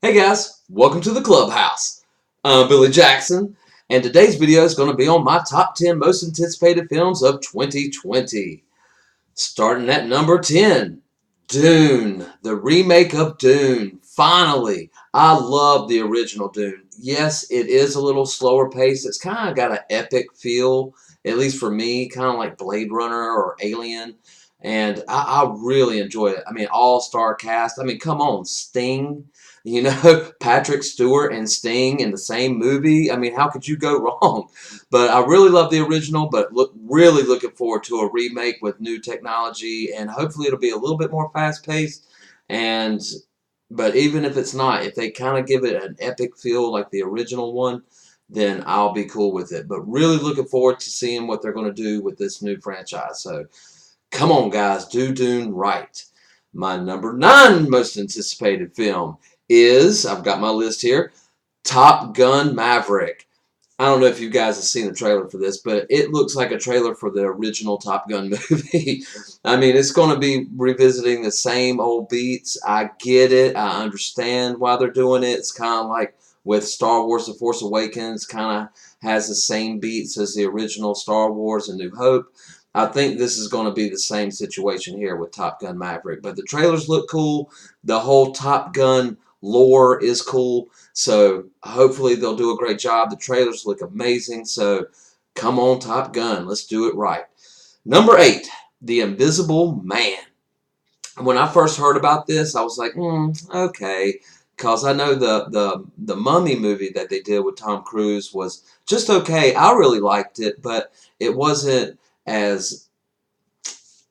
Hey guys, welcome to the clubhouse. I'm Billy Jackson, and today's video is going to be on my top 10 most anticipated films of 2020. Starting at number 10, Dune, the remake of Dune. Finally, I love the original Dune. Yes, it is a little slower paced. It's kind of got an epic feel, at least for me, kind of like Blade Runner or Alien. And I really enjoy it. I mean, all-star cast. I mean, come on, Sting. Patrick Stewart and Sting in the same movie. I mean, how could you go wrong? But I really love the original, but really looking forward to a remake with new technology, and hopefully it'll be a little bit more fast-paced. And but even if it's not, if they kind of give it an epic feel like the original one, then I'll be cool with it. But really looking forward to seeing what they're going to do with this new franchise. So come on, guys, do Dune right. My number 9 most anticipated film is, I've got my list here, Top Gun Maverick. I don't know if you guys have seen the trailer for this, but it looks like a trailer for the original Top Gun movie. I mean, it's going to be revisiting the same old beats. I get it. I understand why they're doing it. It's kind of like with Star Wars The Force Awakens, kind of has the same beats as the original Star Wars and New Hope. I think this is going to be the same situation here with Top Gun Maverick. But the trailers look cool. The whole Top Gun lore is cool. So hopefully they'll do a great job. The trailers look amazing. So come on, Top Gun. Let's do it right. Number 8, The Invisible Man. When I first heard about this, I was like, okay. Because I know the Mummy movie that they did with Tom Cruise was just okay. I really liked it, but it wasn't as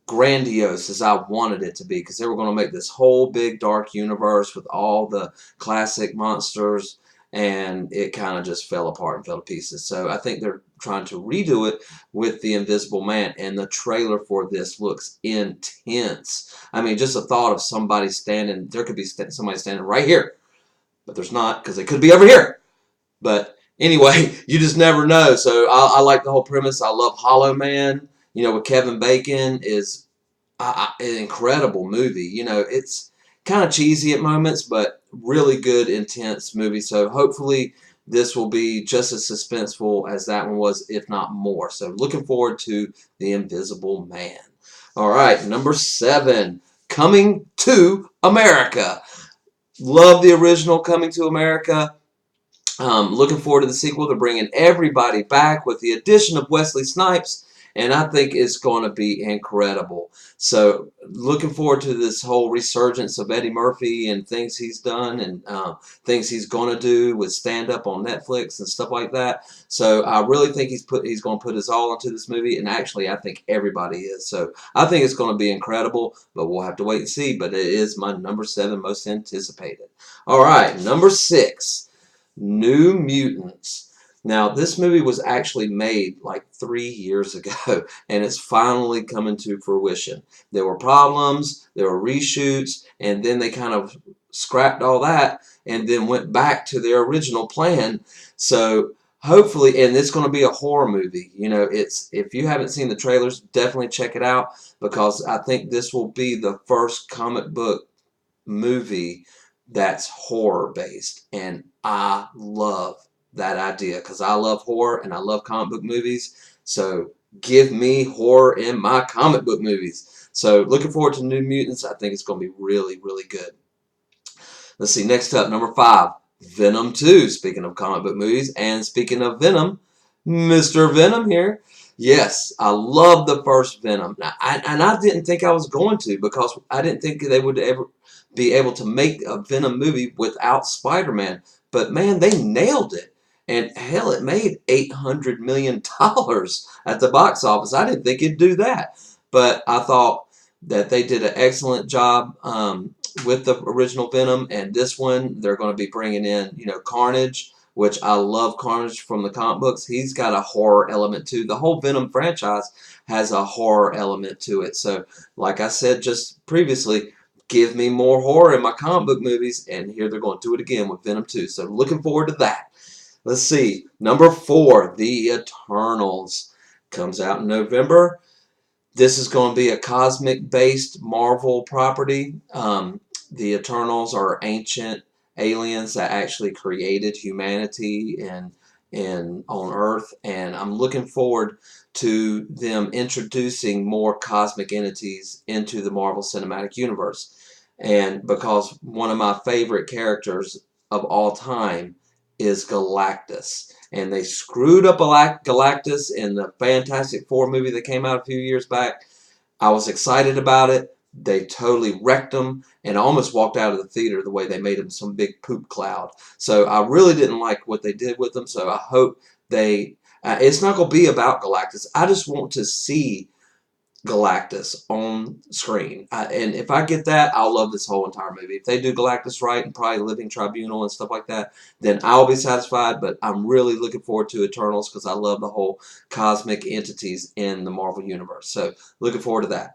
grandiose as I wanted it to be, because they were going to make this whole big dark universe with all the classic monsters, and it kind of just fell apart and fell to pieces. So I think they're trying to redo it with The Invisible Man, and the trailer for this looks intense. I mean, just a thought of somebody standing, there could be somebody standing right here, but there's not, because they could be over here. But anyway, you just never know. So I like the whole premise. I love Hollow Man, with Kevin Bacon is an incredible movie. It's kind of cheesy at moments, but really good, intense movie. So hopefully this will be just as suspenseful as that one was, if not more. So looking forward to The Invisible Man. All right, number 7, Coming to America. Love the original Coming to America. Looking forward to the sequel. They're bringing everybody back with the addition of Wesley Snipes, and I think it's going to be incredible. So, looking forward to this whole resurgence of Eddie Murphy and things he's done and things he's going to do with stand-up on Netflix and stuff like that. So, I really think he's going to put his all into this movie, and actually, I think everybody is. So, I think it's going to be incredible, but we'll have to wait and see. But it is my number 7 most anticipated. All right, number 6. New Mutants. Now, this movie was actually made like 3 years ago, and it's finally coming to fruition. There were problems, there were reshoots, and then they kind of scrapped all that and then went back to their original plan. So hopefully, and it's going to be a horror movie. It's, if you haven't seen the trailers, definitely check it out, because I think this will be the first comic book movie that's horror based, and I love that idea because I love horror and I love comic book movies. So give me horror in my comic book movies. So looking forward to New Mutants. I think it's going to be really, really good. Let's see, next up, number 5, Venom 2. Speaking of comic book movies and speaking of Venom, Mr. Venom here. Yes, I love the first Venom. Now, I didn't think I was going to, because I didn't think they would ever be able to make a Venom movie without Spider-Man. But man, they nailed it. And hell, it made $800 million at the box office. I didn't think it'd do that. But I thought that they did an excellent job with the original Venom, and this one they're going to be bringing in, Carnage, which I love Carnage from the comic books. He's got a horror element too. The whole Venom franchise has a horror element to it. So, like I said just previously, give me more horror in my comic book movies, and here they're going to do it again with Venom 2. So, looking forward to that. Let's see. Number 4, The Eternals. Comes out in November. This is going to be a cosmic-based Marvel property. The Eternals are ancient aliens that actually created humanity and on Earth, and I'm looking forward to them introducing more cosmic entities into the Marvel Cinematic Universe. And because one of my favorite characters of all time is Galactus. And they screwed up Galactus in the Fantastic Four movie that came out a few years back. I was excited about it. They totally wrecked him, and I almost walked out of the theater the way they made him some big poop cloud. So I really didn't like what they did with him, so I hope they... it's not going to be about Galactus. I just want to see Galactus on screen. And if I get that, I'll love this whole entire movie. If they do Galactus right and probably Living Tribunal and stuff like that, then I'll be satisfied. But I'm really looking forward to Eternals because I love the whole cosmic entities in the Marvel Universe. So looking forward to that.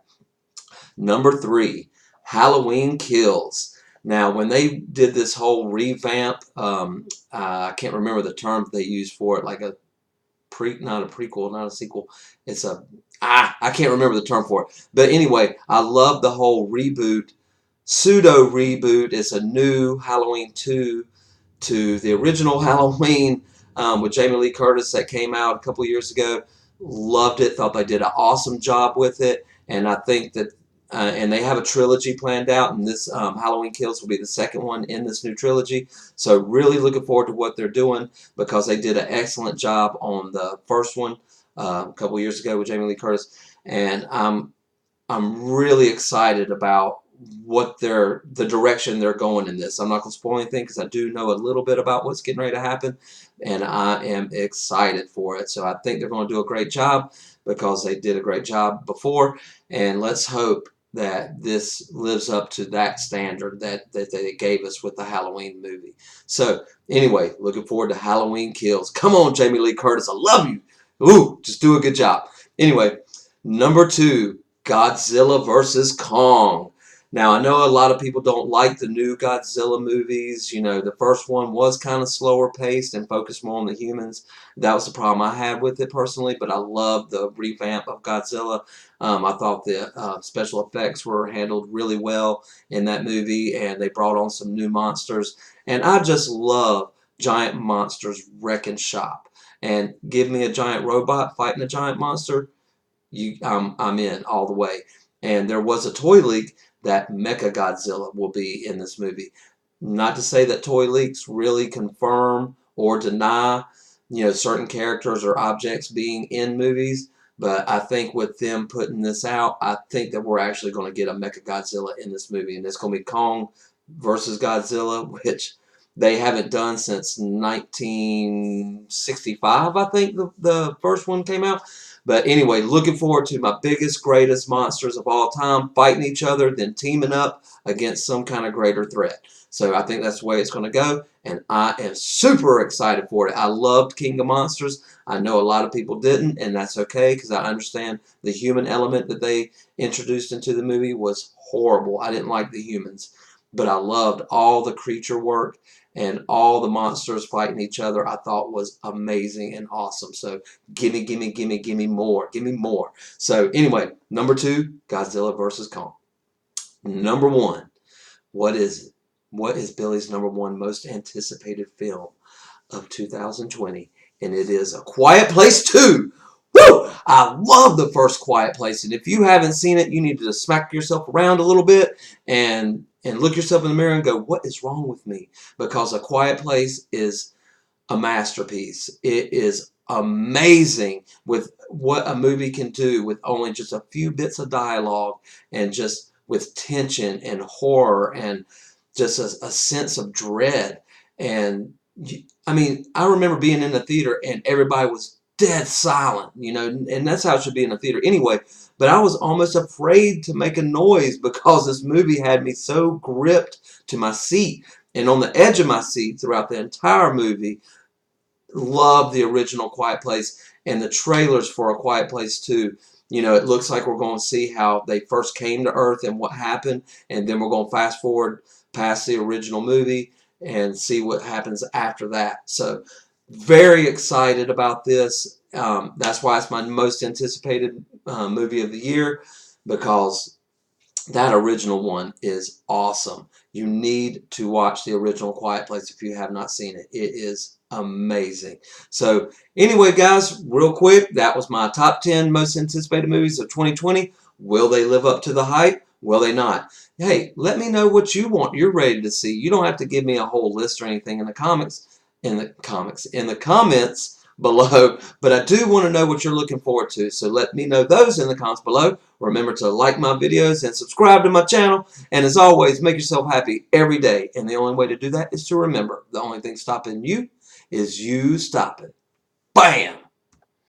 Number 3, Halloween Kills. Now, when they did this whole revamp, I can't remember the term they used for it, like a not a prequel, not a sequel. It's a I can't remember the term for it. But anyway, I love the whole reboot, pseudo reboot. It's a new Halloween 2 to the original Halloween with Jamie Lee Curtis that came out a couple years ago. Loved it. Thought they did an awesome job with it, and I think that. And they have a trilogy planned out, and this Halloween Kills will be the second one in this new trilogy. So really looking forward to what they're doing because they did an excellent job on the first one a couple years ago with Jamie Lee Curtis, and I'm really excited about what the direction they're going in this. I'm not going to spoil anything because I do know a little bit about what's getting ready to happen, and I am excited for it. So I think they're going to do a great job because they did a great job before, and let's hope that this lives up to that standard that they gave us with the Halloween movie. So anyway, looking forward to Halloween Kills. Come on, Jamie Lee Curtis, I love you. Ooh, just do a good job. Anyway, number 2, Godzilla vs. Kong. Now, I know a lot of people don't like the new Godzilla movies. You know, the first one was kind of slower paced and focused more on the humans. That was the problem I had with it personally, but I love the revamp of Godzilla. I thought the special effects were handled really well in that movie, and they brought on some new monsters. And I just love giant monsters wrecking shop. And give me a giant robot fighting a giant monster, I'm in all the way. And there was a toy leak that Mechagodzilla will be in this movie. Not to say that toy leaks really confirm or deny, certain characters or objects being in movies, but I think with them putting this out, I think that we're actually going to get a Mechagodzilla in this movie, and it's going to be Kong versus Godzilla, which they haven't done since 1965, I think the first one came out. But anyway, looking forward to my biggest, greatest monsters of all time fighting each other, then teaming up against some kind of greater threat. So I think that's the way it's going to go, and I am super excited for it. I loved King of Monsters. I know a lot of people didn't, and that's okay because I understand the human element that they introduced into the movie was horrible. I didn't like the humans, but I loved all the creature work and all the monsters fighting each other. I thought was amazing and awesome. So gimme, gimme, gimme, gimme more. Gimme more. So anyway, number 2, Godzilla vs. Kong. Number 1, what is it? What is Billy's number 1 most anticipated film of 2020? And it is A Quiet Place 2. Woo! I love the first Quiet Place, and if you haven't seen it, you need to smack yourself around a little bit and look yourself in the mirror and go, what is wrong with me? Because A Quiet Place is a masterpiece. It is amazing with what a movie can do with only just a few bits of dialogue and just with tension and horror and just a sense of dread. And I mean, I remember being in the theater and everybody was dead silent, and that's how it should be in a theater anyway. But I was almost afraid to make a noise because this movie had me so gripped to my seat and on the edge of my seat throughout the entire movie. Love the original Quiet Place and the trailers for A Quiet Place 2. It looks like we're going to see how they first came to Earth and what happened, and then we're going to fast forward past the original movie and see what happens after that. So very excited about this. That's why it's my most anticipated movie of the year, because that original one is awesome. You need to watch the original Quiet Place if you have not seen it. It is amazing. So anyway, guys, real quick, that was my top 10 most anticipated movies of 2020. Will they live up to the hype? Will they not? Hey, let me know what you want. You're ready to see. You don't have to give me a whole list or anything in the comments below, but I do want to know what you're looking forward to. So let me know those in the comments below. Remember to like my videos and subscribe to my channel. And as always, make yourself happy every day. And the only way to do that is to remember the only thing stopping you is you stopping. Bam!